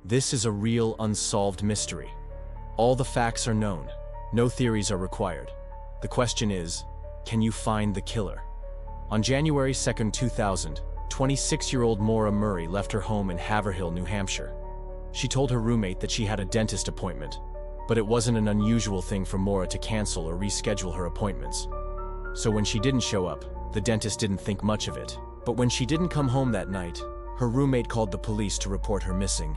This is a real unsolved mystery. All the facts are known. No theories are required. The question is, can you find the killer? On January 2, 2000, 26-year-old Maura Murray left her home in Haverhill, New Hampshire. She told her roommate that she had a dentist appointment, but it wasn't an unusual thing for Maura to cancel or reschedule her appointments. So when she didn't show up, the dentist didn't think much of it. But when she didn't come home that night, her roommate called the police to report her missing.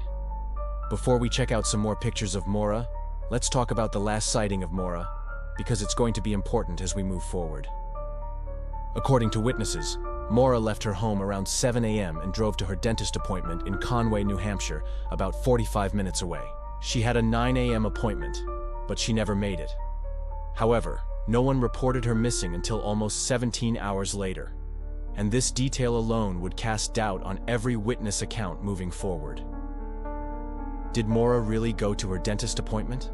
Before we check out some more pictures of Maura, let's talk about the last sighting of Maura, because it's going to be important as we move forward. According to witnesses, Maura left her home around 7 a.m. and drove to her dentist appointment in Conway, New Hampshire, about 45 minutes away. She had a 9 a.m. appointment, but she never made it. However, no one reported her missing until almost 17 hours later. And this detail alone would cast doubt on every witness account moving forward. Did Maura really go to her dentist appointment?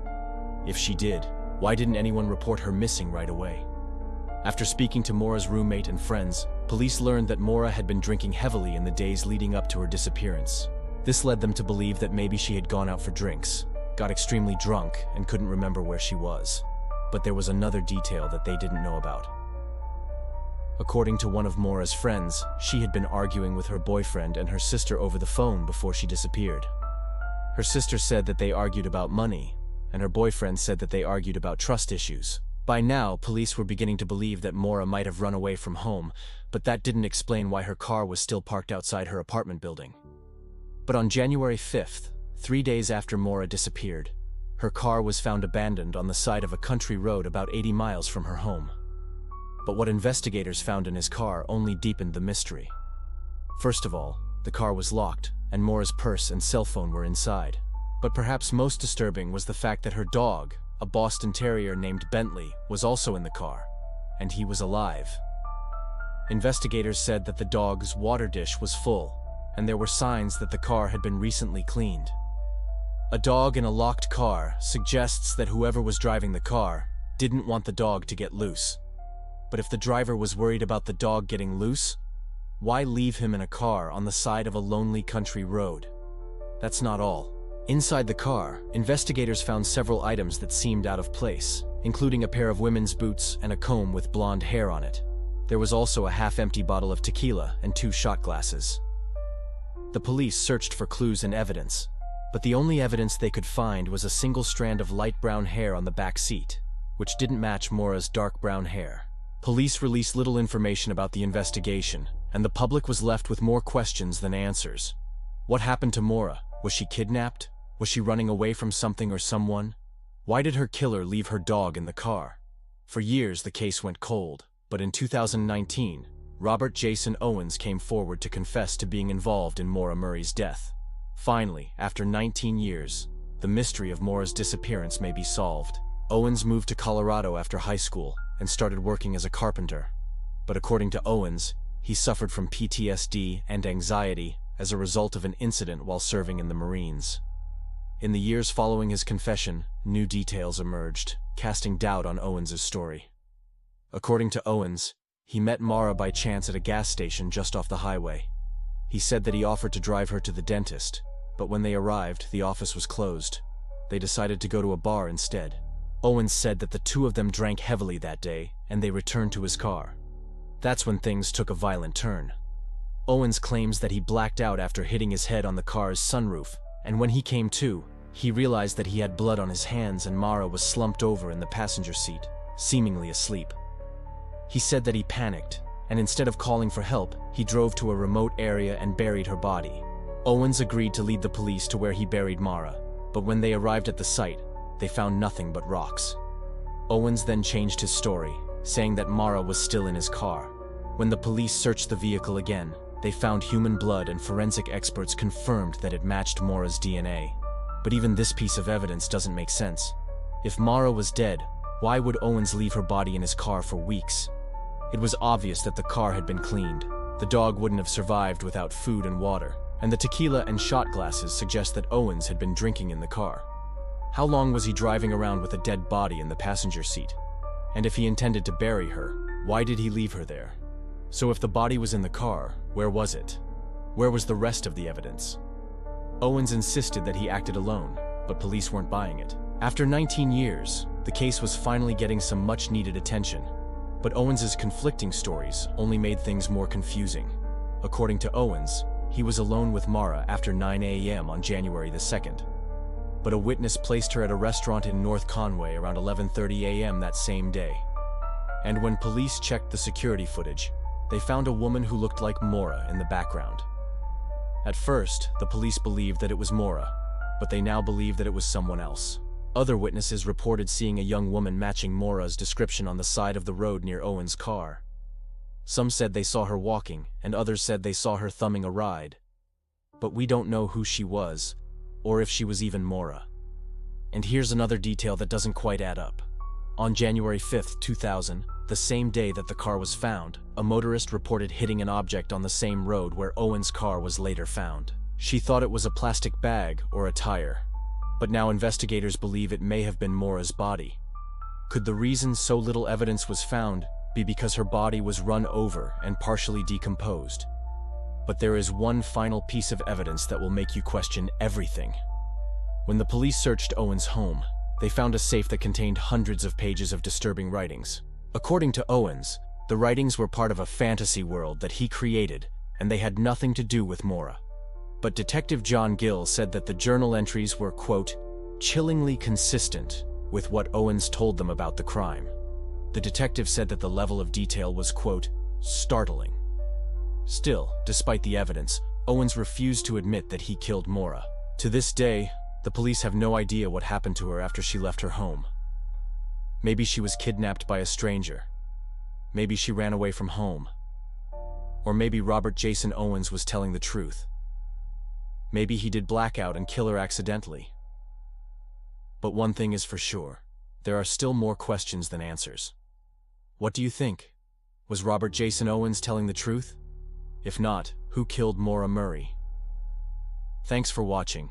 If she did, why didn't anyone report her missing right away? After speaking to Maura's roommate and friends, police learned that Maura had been drinking heavily in the days leading up to her disappearance. This led them to believe that maybe she had gone out for drinks, got extremely drunk, and couldn't remember where she was. But there was another detail that they didn't know about. According to one of Maura's friends, she had been arguing with her boyfriend and her sister over the phone before she disappeared. Her sister said that they argued about money, and her boyfriend said that they argued about trust issues. By now, police were beginning to believe that Maura might have run away from home, but that didn't explain why her car was still parked outside her apartment building. But on January 5th, 3 days after Maura disappeared, her car was found abandoned on the side of a country road about 80 miles from her home. But what investigators found in his car only deepened the mystery. First of all, the car was locked, and Maura's purse and cell phone were inside. But perhaps most disturbing was the fact that her dog, a Boston Terrier named Bentley, was also in the car, and he was alive. Investigators said that the dog's water dish was full, and there were signs that the car had been recently cleaned. A dog in a locked car suggests that whoever was driving the car didn't want the dog to get loose. But if the driver was worried about the dog getting loose, why leave him in a car on the side of a lonely country road? That's not all. Inside the car, investigators found several items that seemed out of place, including a pair of women's boots and a comb with blonde hair on it. There was also a half-empty bottle of tequila and 2 shot glasses. The police searched for clues and evidence, but the only evidence they could find was a single strand of light brown hair on the back seat, which didn't match Maura's dark brown hair. Police released little information about the investigation, and the public was left with more questions than answers. What happened to Maura? Was she kidnapped? Was she running away from something or someone? Why did her killer leave her dog in the car? For years, the case went cold, but in 2019, Robert Jason Owens came forward to confess to being involved in Maura Murray's death. Finally, after 19 years, the mystery of Maura's disappearance may be solved. Owens moved to Colorado after high school and started working as a carpenter. But according to Owens, he suffered from PTSD and anxiety as a result of an incident while serving in the Marines. In the years following his confession, new details emerged, casting doubt on Owens' story. According to Owens, he met Maura by chance at a gas station just off the highway. He said that he offered to drive her to the dentist, but when they arrived, the office was closed. They decided to go to a bar instead. Owens said that the two of them drank heavily that day, and they returned to his car. That's when things took a violent turn. Owens claims that he blacked out after hitting his head on the car's sunroof, and when he came to, he realized that he had blood on his hands and Maura was slumped over in the passenger seat, seemingly asleep. He said that he panicked, and instead of calling for help, he drove to a remote area and buried her body. Owens agreed to lead the police to where he buried Maura, but when they arrived at the site, they found nothing but rocks. Owens then changed his story, saying that Maura was still in his car. When the police searched the vehicle again, they found human blood and forensic experts confirmed that it matched Maura's DNA. But even this piece of evidence doesn't make sense. If Maura was dead, why would Owens leave her body in his car for weeks? It was obvious that the car had been cleaned. The dog wouldn't have survived without food and water, and the tequila and shot glasses suggest that Owens had been drinking in the car. How long was he driving around with a dead body in the passenger seat? And if he intended to bury her, why did he leave her there? So if the body was in the car, where was it? Where was the rest of the evidence? Owens insisted that he acted alone, but police weren't buying it. After 19 years, the case was finally getting some much-needed attention. But Owens's conflicting stories only made things more confusing. According to Owens, he was alone with Maura after 9 a.m. on January the 2nd. But a witness placed her at a restaurant in North Conway around 11:30 a.m. that same day. And when police checked the security footage, they found a woman who looked like Maura in the background. At first, the police believed that it was Maura, but they now believe that it was someone else. Other witnesses reported seeing a young woman matching Maura's description on the side of the road near Owens' car. Some said they saw her walking, and others said they saw her thumbing a ride. But we don't know who she was, or if she was even Maura. And here's another detail that doesn't quite add up. On January 5, 2000, the same day that the car was found, a motorist reported hitting an object on the same road where Owens' car was later found. She thought it was a plastic bag or a tire, but now investigators believe it may have been Maura's body. Could the reason so little evidence was found be because her body was run over and partially decomposed? But there is one final piece of evidence that will make you question everything. When the police searched Owens' home, they found a safe that contained hundreds of pages of disturbing writings. According to Owens, the writings were part of a fantasy world that he created, and they had nothing to do with Maura. But Detective John Gill said that the journal entries were, quote, chillingly consistent with what Owens told them about the crime. The detective said that the level of detail was, quote, startling. Still, despite the evidence, Owens refused to admit that he killed Maura. To this day, the police have no idea what happened to her after she left her home. Maybe she was kidnapped by a stranger. Maybe she ran away from home. Or maybe Robert Jason Owens was telling the truth. Maybe he did blackout and kill her accidentally. But one thing is for sure, there are still more questions than answers. What do you think? Was Robert Jason Owens telling the truth? If not, who killed Maura Murray? Thanks for watching.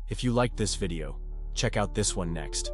If you liked this video, check out this one next.